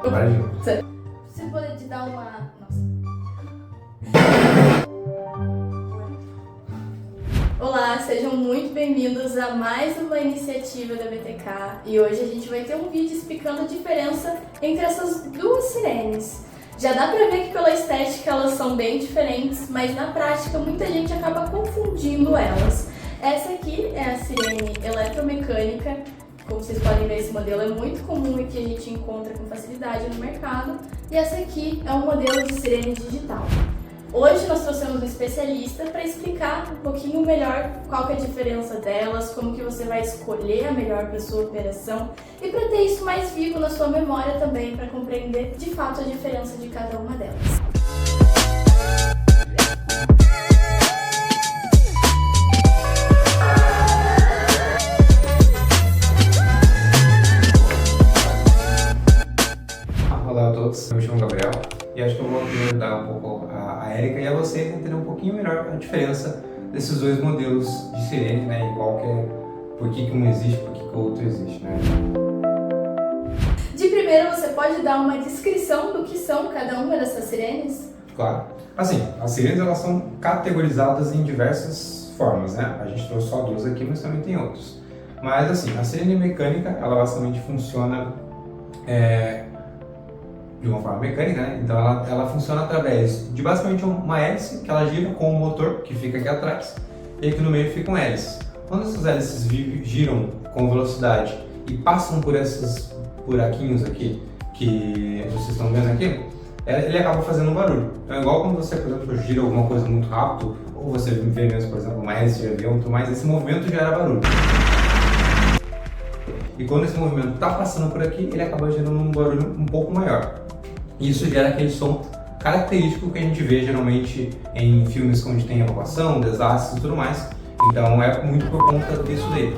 Imagina. Você pode te dar uma... Nossa. Olá, sejam muito bem-vindos a mais uma iniciativa da BTK e hoje a gente vai ter um vídeo explicando a diferença entre essas duas sirenes. Já dá pra ver que pela estética elas são bem diferentes, mas na prática muita gente acaba confundindo elas. Essa aqui é a sirene eletromecânica. Como vocês podem ver, esse modelo é muito comum e que a gente encontra com facilidade no mercado. E essa aqui é um modelo de sirene digital. Hoje nós trouxemos um especialista para explicar um pouquinho melhor qual que é a diferença delas, como que você vai escolher a melhor para sua operação e para ter isso mais vivo na sua memória também, para compreender de fato a diferença de cada uma delas. Olá a todos, eu me chamo Gabriel e acho que eu vou ajudar um pouco a Érica e a você a entender um pouquinho melhor a diferença desses dois modelos de sirene, né? E qual que é, por que um existe, por que o outro existe, né? De primeiro, você pode dar uma descrição do que são cada uma dessas sirenes? Claro. Assim, as sirenes elas são categorizadas em diversas formas, né? A gente trouxe só duas aqui, mas também tem outros. Mas assim, a sirene mecânica, ela basicamente funciona de uma forma mecânica, né? Então ela funciona através de basicamente uma hélice que ela gira com o motor que fica aqui atrás e aqui no meio ficam hélices. Quando essas hélices giram com velocidade e passam por esses buraquinhos aqui que vocês estão vendo aqui, ele acaba fazendo um barulho. Então é igual quando você, por exemplo, gira alguma coisa muito rápido ou você vê mesmo, por exemplo, uma hélice de avião, tudo mais, esse movimento gera barulho. E quando esse movimento está passando por aqui, ele acaba gerando um barulho um pouco maior. Isso gera aquele som característico que a gente vê geralmente em filmes onde tem evacuação, desastres e tudo mais. Então é muito por conta disso daí.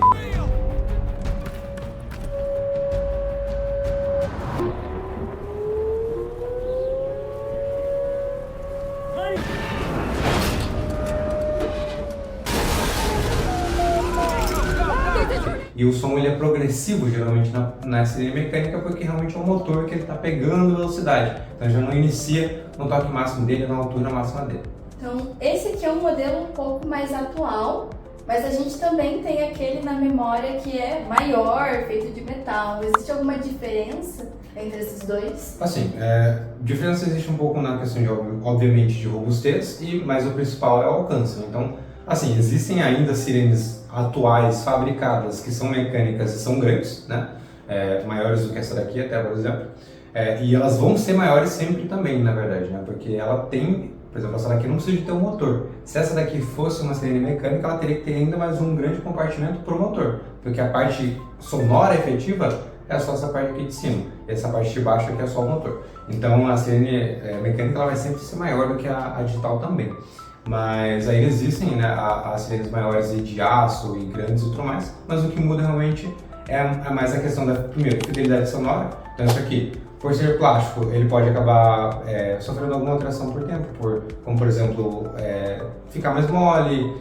E o som ele é progressivo geralmente na sirene mecânica porque realmente é um motor que ele está pegando velocidade. Então já não inicia no toque máximo dele, na altura máxima dele. Então esse aqui é um modelo um pouco mais atual, mas a gente também tem aquele na memória que é maior, feito de metal. Existe alguma diferença entre esses dois? Assim, diferença existe um pouco na questão de, obviamente, de robustez, mas o principal é o alcance. Então, assim, existem ainda sirenes atuais fabricadas que são mecânicas e são grandes, né? Maiores do que essa daqui até, por exemplo. E elas vão ser maiores sempre também, na verdade, né? Porque ela tem, por exemplo, essa daqui não precisa de ter um motor. Se essa daqui fosse uma sirene mecânica, ela teria que ter ainda mais um grande compartimento para o motor, porque a parte sonora efetiva é só essa parte aqui de cima, e essa parte de baixo aqui é só o motor. Então a sirene mecânica ela vai sempre ser maior do que a digital também. Mas aí existem, né, as sirenes maiores de aço e grandes e tudo mais, mas o que muda realmente é mais a questão da, primeiro, fidelidade sonora. Então isso aqui, por ser plástico, ele pode acabar sofrendo alguma alteração por tempo, como por exemplo, ficar mais mole,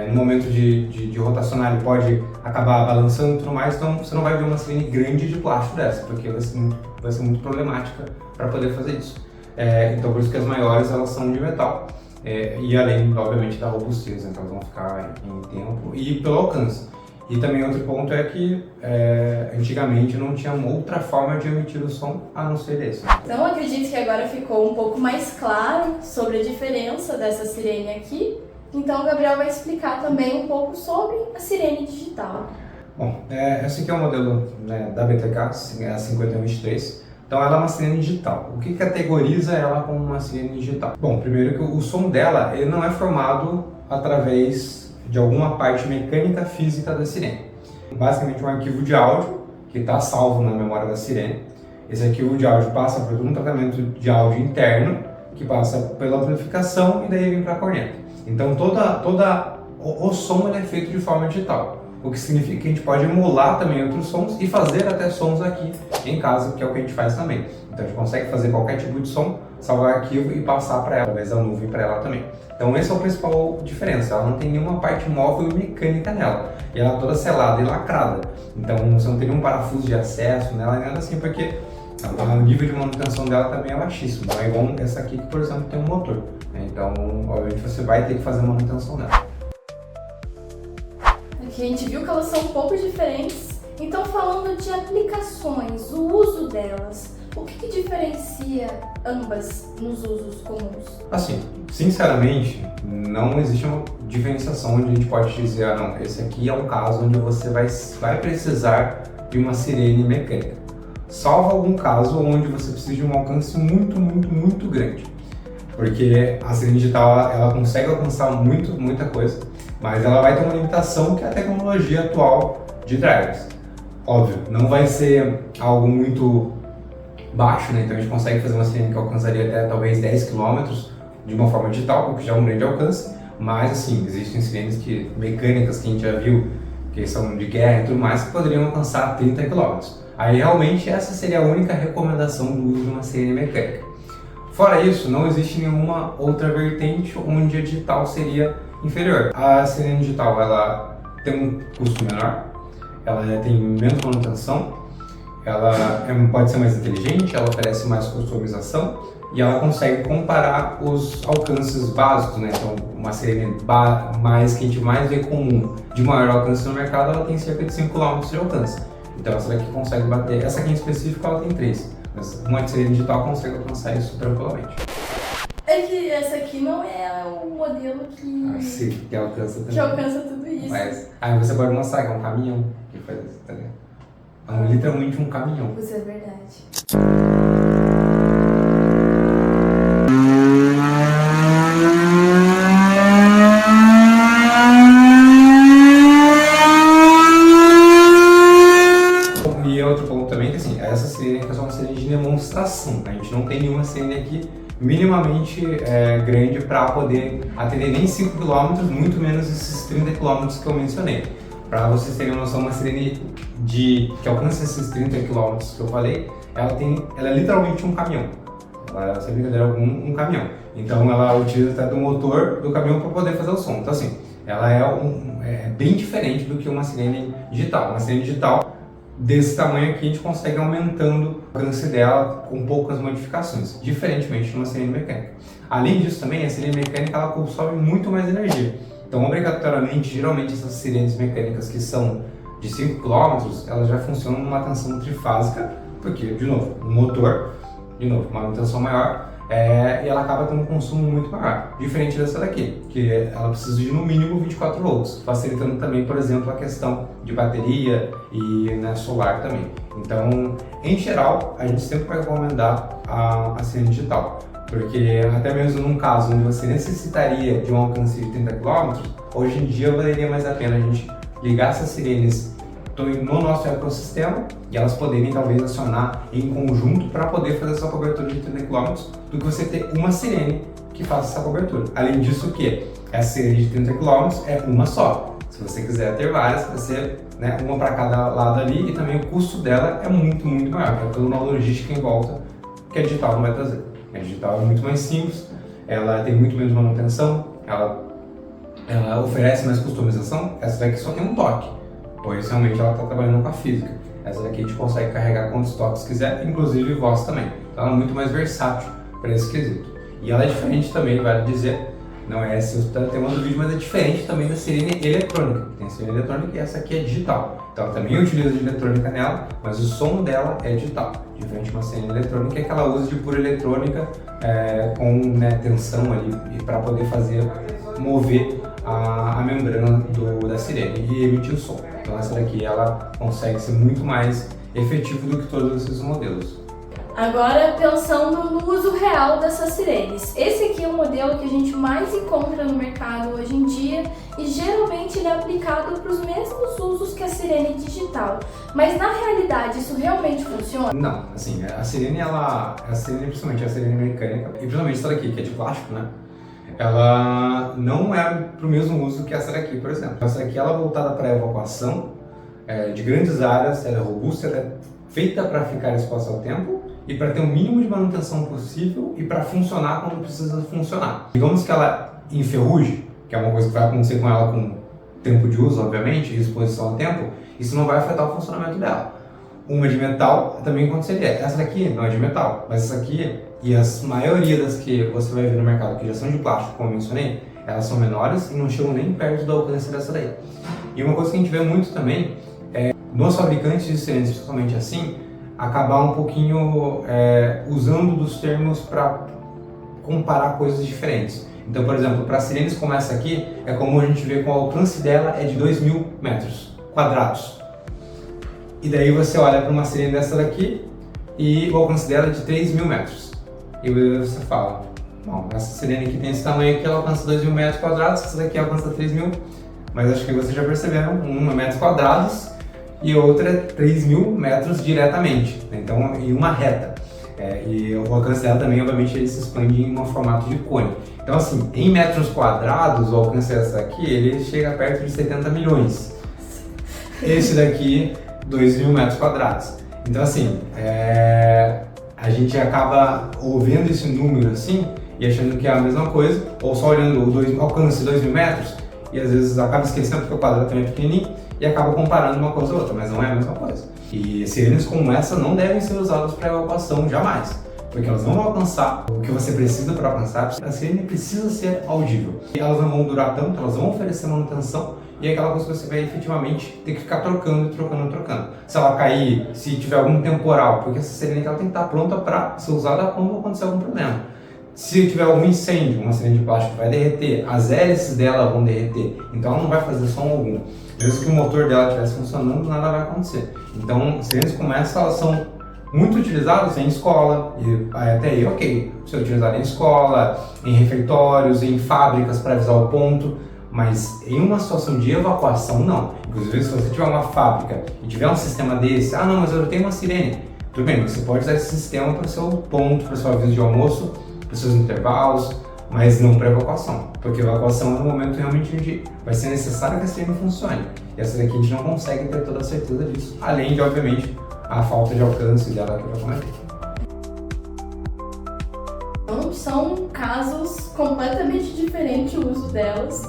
no momento de rotacionar ele pode acabar balançando e tudo mais, então você não vai ver uma sirene grande de plástico dessa, porque vai ser muito problemática para poder fazer isso. Então por isso que as maiores elas são de metal. E além, obviamente, da robustez, então elas vão ficar em tempo e pelo alcance. E também outro ponto é que antigamente não tinha outra forma de emitir o som a não ser esse. Então acredito que agora ficou um pouco mais claro sobre a diferença dessa sirene aqui. Então o Gabriel vai explicar também um pouco sobre a sirene digital. Bom, esse aqui é o modelo, né, da BTK, a 5123. Então ela é uma sirene digital. O que categoriza ela como uma sirene digital? Bom, primeiro que o som dela ele não é formado através de alguma parte mecânica física da sirene. Basicamente um arquivo de áudio que está salvo na memória da sirene. Esse arquivo de áudio passa por um tratamento de áudio interno que passa pela amplificação e daí vem para a corneta. Então o som ele é feito de forma digital. O que significa que a gente pode emular também outros sons e fazer até sons aqui em casa, que é o que a gente faz também. Então a gente consegue fazer qualquer tipo de som, salvar arquivo e passar para ela, através da nuvem para ela também. Então essa é a principal diferença, ela não tem nenhuma parte móvel e mecânica nela. E ela é toda selada e lacrada. Então você não tem nenhum parafuso de acesso nela, nada assim, porque O nível de manutenção dela também é baixíssimo, não é igual essa aqui que, por exemplo, tem um motor, né? Então, obviamente, você vai ter que fazer a manutenção dela. Aqui a gente viu que elas são um pouco diferentes, então falando de aplicações, o uso delas, o que diferencia ambas nos usos comuns? Assim, sinceramente, não existe uma diferenciação onde a gente pode dizer, ah não, esse aqui é um caso onde você vai precisar de uma sirene mecânica. Salvo algum caso onde você precisa de um alcance muito grande. Porque a sirene digital ela consegue alcançar muita coisa, mas ela vai ter uma limitação que é a tecnologia atual de drivers. Óbvio, não vai ser algo muito baixo, né? Então a gente consegue fazer uma sirene que alcançaria até talvez 10 km de uma forma digital, o que já é um grande alcance, mas assim, existem sirenes mecânicas que a gente já viu, que são de guerra e tudo mais, que poderiam alcançar 30 km. Aí realmente essa seria a única recomendação do uso de uma sirene mecânica. Fora isso, não existe nenhuma outra vertente onde a digital seria inferior. A sirene digital ela tem um custo menor, ela tem menos manutenção, ela pode ser mais inteligente, ela oferece mais customização e ela consegue comparar os alcances básicos, né? Então, uma sirene que a gente mais vê comum de maior alcance no mercado, ela tem cerca de 5 km de alcance. Então, essa daqui consegue bater, essa aqui em específico ela tem 3, mas uma sirene digital consegue alcançar isso tranquilamente. É que essa aqui não é o modelo que... Sim, que alcança também. Que alcança tudo isso. Mas aí você pode mostrar que é um caminhão que faz isso, tá ligado? É literalmente um caminhão. Isso é verdade. E outro ponto também que assim, essa sirene é só uma sirene de demonstração. A gente não tem nenhuma sirene aqui minimamente grande para poder atender nem 5 km, muito menos esses 30 km que eu mencionei. Para vocês terem uma noção, uma sirene que alcança esses 30 km que eu falei, ela é literalmente um caminhão. Ela, sem brincadeira, um caminhão. Então ela utiliza até do motor do caminhão para poder fazer o som. Então assim, ela é bem diferente do que uma sirene digital. Uma sirene digital desse tamanho aqui a gente consegue aumentando o alcance dela com poucas modificações, diferentemente de uma sirene mecânica. Além disso também, a sirene mecânica ela consome muito mais energia. Então, obrigatoriamente, geralmente essas sirenes mecânicas que são de 5 km, elas já funcionam numa tensão trifásica, porque, de novo, um motor, manutenção maior, e ela acaba tendo um consumo muito maior, diferente dessa daqui, que ela precisa de no mínimo 24 volts, facilitando também, por exemplo, a questão de bateria e solar também. Então, em geral, a gente sempre vai recomendar a sirene digital. Porque até mesmo num caso onde você necessitaria de um alcance de 30 km, hoje em dia valeria mais a pena a gente ligar essas sirenes no nosso ecossistema e elas poderem talvez acionar em conjunto para poder fazer essa cobertura de 30 km do que você ter uma sirene que faça essa cobertura. Além disso que essa sirene de 30 km é uma só. Se você quiser ter várias, vai ser uma para cada lado ali e também o custo dela é muito maior, porque é toda uma logística em volta que a digital não vai trazer. A digital é muito mais simples, ela tem muito menos manutenção, ela oferece mais customização. Essa daqui só tem um toque, pois realmente ela está trabalhando com a física. Essa daqui a gente consegue carregar quantos toques quiser, inclusive voz também. Então ela é muito mais versátil para esse quesito. E ela é diferente também, vale dizer, não é esse o tema do vídeo, mas é diferente também da sirene eletrônica. Tem a sirene eletrônica e essa aqui é digital. Então ela também utiliza de eletrônica nela, mas o som dela é digital. Diferente de uma sirene eletrônica, que ela usa de pura eletrônica com tensão ali para poder mover a membrana da sirene e emitir o som. Então essa daqui ela consegue ser muito mais efetiva do que todos esses modelos. Agora, pensando no uso real dessas sirenes. Esse aqui é o modelo que a gente mais encontra no mercado hoje em dia e geralmente ele é aplicado para os mesmos usos que a sirene digital. Mas na realidade isso realmente funciona? Não, assim, principalmente a sirene mecânica, e principalmente essa daqui que é de plástico, né? Ela não é para o mesmo uso que essa daqui, por exemplo. Essa daqui ela é voltada para evacuação de grandes áreas, ela é robusta, ela é feita para ficar exposta ao tempo e para ter o mínimo de manutenção possível e para funcionar quando precisa funcionar. Digamos que ela enferruje, que é uma coisa que vai acontecer com ela com tempo de uso, obviamente, e exposição ao tempo, isso não vai afetar o funcionamento dela. uma de metal também aconteceria. Essa daqui não é de metal, mas essa aqui e as maioria das que você vai ver no mercado que já são de plástico, como eu mencionei, elas são menores e não chegam nem perto do alcance dessa daí. E uma coisa que a gente vê muito também é nos fabricantes de sirenes, principalmente assim, acabar um pouquinho usando dos termos para comparar coisas diferentes. Então, por exemplo, para sirenes como essa aqui, é comum a gente ver que o alcance dela é de 2.000 metros quadrados. E daí você olha para uma sirene dessa daqui e o alcance dela é de 3.000 metros. E você fala, bom, essa sirene aqui tem esse tamanho aqui, ela alcança 2.000 metros quadrados, essa daqui alcança 3.000, mas acho que vocês já perceberam, uma é metros quadrados e outra é 3.000 metros diretamente, então em uma reta. E o alcance dela também, obviamente, ele se expande em um formato de cone. Então, assim, em metros quadrados, o alcance dessa aqui, ele chega perto de 70 milhões. Esse daqui, 2.000 metros quadrados. Então, assim, a gente acaba ouvindo esse número assim e achando que é a mesma coisa, ou só olhando o alcance de 2.000 metros e às vezes acaba esquecendo porque o quadrado também é pequenininho e acaba comparando uma coisa ou outra, mas não é a mesma coisa. E sirenes como essa não devem ser usadas para evacuação jamais, porque elas não vão alcançar o que você precisa para alcançar. A sirene precisa ser audível. E elas não vão durar tanto, elas vão oferecer manutenção e é aquela coisa que você vai efetivamente ter que ficar trocando. Se ela cair, se tiver algum temporal, porque essa sirene ela tem que estar pronta para ser usada quando acontecer algum problema. Se tiver algum incêndio, uma sirene de plástico vai derreter, as hélices dela vão derreter, então ela não vai fazer som algum. Mesmo que o motor dela estivesse funcionando, nada vai acontecer. Então, sirenes como essa, elas são muito utilizadas em escola, e até aí, ok, ser utilizada em escola, em refeitórios, em fábricas para avisar o ponto, mas em uma situação de evacuação, não. Inclusive, se você tiver uma fábrica e tiver um sistema desse, não, mas eu tenho uma sirene, tudo bem, você pode usar esse sistema para o seu ponto, para o seu aviso de almoço, para os seus intervalos, mas não para evacuação, porque evacuação é um momento realmente onde vai ser necessário que a sirene funcione. E essa daqui a gente não consegue ter toda a certeza disso, além de, obviamente, a falta de alcance dela que eu já comentei. Então, são casos completamente diferentes o uso delas.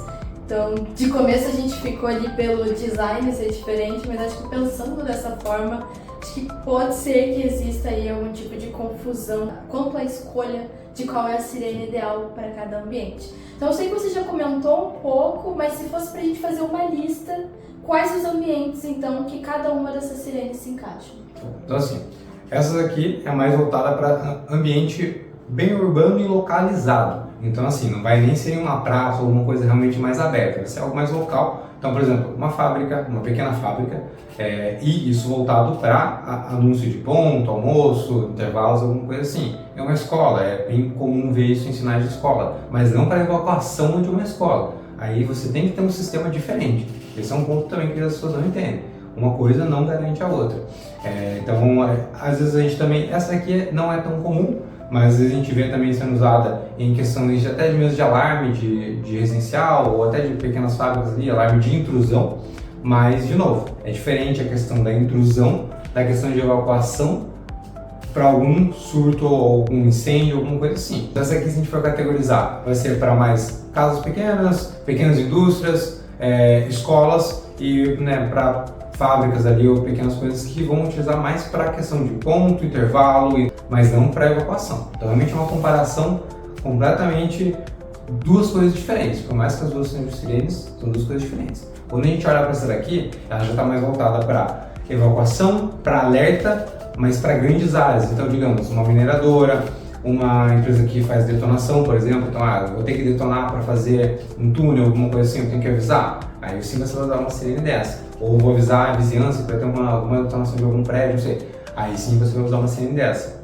Então, de começo a gente ficou ali pelo design ser diferente, mas acho que pensando dessa forma, acho que pode ser que exista aí algum tipo de confusão quanto à escolha de qual é a sirene ideal para cada ambiente. Então, eu sei que você já comentou um pouco, mas se fosse para a gente fazer uma lista, quais os ambientes, então, que cada uma dessas sirenes se encaixam? Então, assim, essa daqui é mais voltada para ambiente bem urbano e localizado. Então, assim, não vai nem ser uma praça ou alguma coisa realmente mais aberta, vai ser algo mais local. Então, por exemplo, uma fábrica, uma pequena fábrica, e isso voltado para anúncio de ponto, almoço, intervalos, alguma coisa assim. É uma escola, é bem comum ver isso em sinais de escola, mas não para evacuação de uma escola. Aí você tem que ter um sistema diferente. Esse é um ponto também que as pessoas não entendem. Uma coisa não garante a outra. Então, às vezes a gente também, essa aqui não é tão comum, mas às vezes a gente vê também sendo usada em questões até de mesmo de alarme de residencial ou até de pequenas fábricas ali, alarme de intrusão. Mas, de novo, é diferente a questão da intrusão da questão de evacuação para algum surto ou algum incêndio, alguma coisa assim. Essa aqui, se a gente for categorizar, vai ser para mais casas pequenas, pequenas indústrias, escolas e para fábricas ali ou pequenas coisas que vão utilizar mais para a questão de ponto, intervalo, mas não para evacuação. Então, realmente é uma comparação completamente duas coisas diferentes. Por mais que as duas sejam sirenes, são duas coisas diferentes. Quando a gente olha para essa daqui, ela já está mais voltada para evacuação, para alerta, mas para grandes áreas. Então, digamos, uma mineradora, uma empresa que faz detonação, por exemplo. Então, eu vou ter que detonar para fazer um túnel, alguma coisa assim, eu tenho que avisar. Aí sim você vai dar uma sirene dessa. Ou vou avisar a vizinhança que vai ter alguma detonação de algum prédio, não sei. Aí sim você vai usar uma sirene dessa.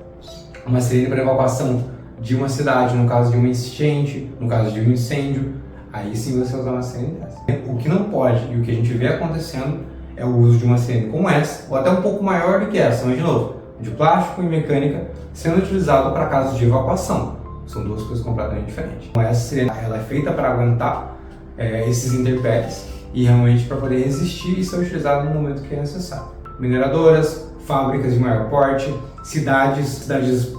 Uma sirene para evacuação de uma cidade, no caso de uma enchente, no caso de um incêndio. Aí sim você vai usar uma sirene dessa. O que não pode e o que a gente vê acontecendo é o uso de uma sirene como essa, ou até um pouco maior do que essa, mas de novo, de plástico e mecânica, sendo utilizado para casos de evacuação. São duas coisas completamente diferentes. Então, essa sirene ela é feita para aguentar esses intempéries e realmente para poder resistir e ser utilizado no momento que é necessário. Mineradoras, fábricas de maior porte, cidades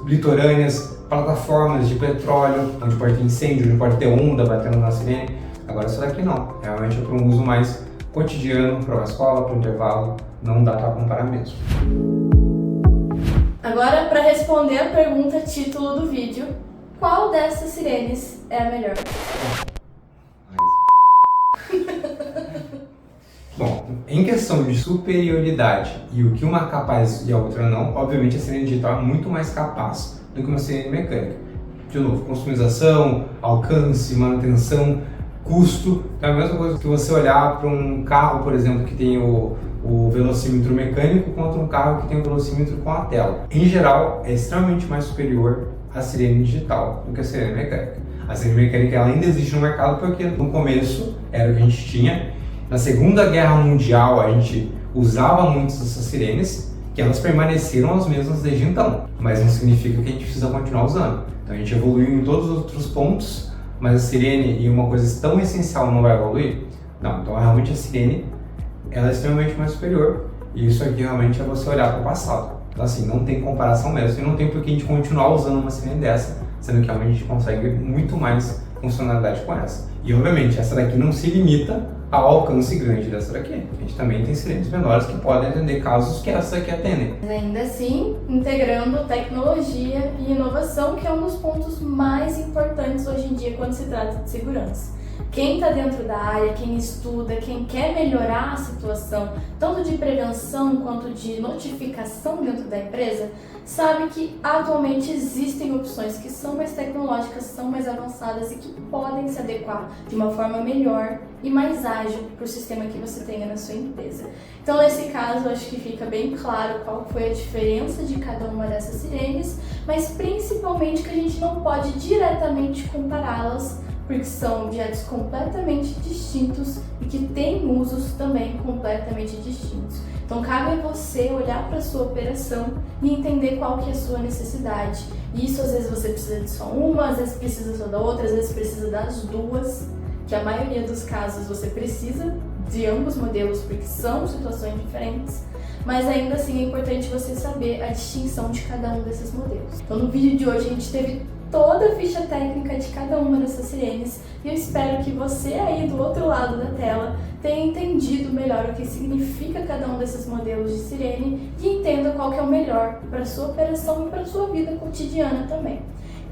litorâneas, plataformas de petróleo, onde pode ter incêndio, onde pode ter onda batendo na sirene. Agora isso daqui não, realmente é para um uso mais cotidiano, para uma escola, para um intervalo, não dá para comparar mesmo. Agora, para responder a pergunta título do vídeo, qual dessas sirenes é a melhor? Bom, em questão de superioridade e o que uma é capaz e a outra não, obviamente a sirene digital é muito mais capaz do que uma sirene mecânica. De novo, customização, alcance, manutenção, custo. É a mesma coisa que você olhar para um carro, por exemplo, que tem o velocímetro mecânico contra um carro que tem o velocímetro com a tela. Em geral, é extremamente mais superior a sirene digital do que a sirene mecânica. A sirene mecânica ela ainda existe no mercado porque no começo era o que a gente tinha. Na Segunda Guerra Mundial a gente usava muito essas sirenes, que elas permaneceram as mesmas desde então, mas não significa que a gente precisa continuar usando. Então a gente evoluiu em todos os outros pontos, mas a sirene e uma coisa tão essencial não vai evoluir? Não, então realmente a sirene ela é extremamente mais superior, e isso aqui realmente é você olhar para o passado. Então assim, não tem comparação mesmo, e não tem por que a gente continuar usando uma sirene dessa, sendo que realmente a gente consegue muito mais funcionalidade com essa. E obviamente essa daqui não se limita ao alcance grande dessa daqui. A gente também tem sirenes menores que podem atender casos que essa daqui atendem. Mas ainda assim, integrando tecnologia e inovação, que é um dos pontos mais importantes hoje em dia quando se trata de segurança. Quem está dentro da área, quem estuda, quem quer melhorar a situação, tanto de prevenção quanto de notificação dentro da empresa, sabe que atualmente existem opções que são mais tecnológicas, são mais avançadas e que podem se adequar de uma forma melhor e mais ágil para o sistema que você tenha na sua empresa. Então, nesse caso, acho que fica bem claro qual foi a diferença de cada uma dessas sirenes, mas principalmente que a gente não pode diretamente compará-las, porque são objetos completamente distintos e que têm usos também completamente distintos. Então cabe a você olhar para a sua operação e entender qual que é a sua necessidade. E isso às vezes você precisa de só uma, às vezes precisa só da outra, às vezes precisa das duas, que a maioria dos casos você precisa de ambos modelos porque são situações diferentes. Mas ainda assim é importante você saber a distinção de cada um desses modelos. Então no vídeo de hoje a gente teve toda a ficha técnica de cada uma dessas sirenes e eu espero que você aí do outro lado da tela tenha entendido melhor o que significa cada um desses modelos de sirene e entenda qual que é o melhor para a sua operação e para a sua vida cotidiana também.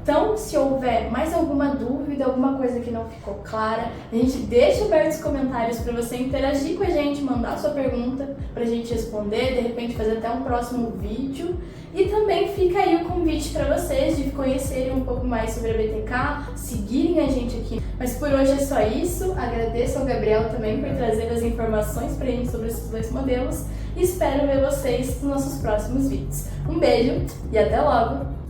Então, se houver mais alguma dúvida, alguma coisa que não ficou clara, a gente deixa abertos os comentários para você interagir com a gente, mandar sua pergunta para a gente responder, de repente fazer até um próximo vídeo. E também fica aí o convite para vocês de conhecerem um pouco mais sobre a BTK, seguirem a gente aqui. Mas por hoje é só isso, agradeço ao Gabriel também por trazer as informações para a gente sobre esses dois modelos e espero ver vocês nos nossos próximos vídeos. Um beijo e até logo!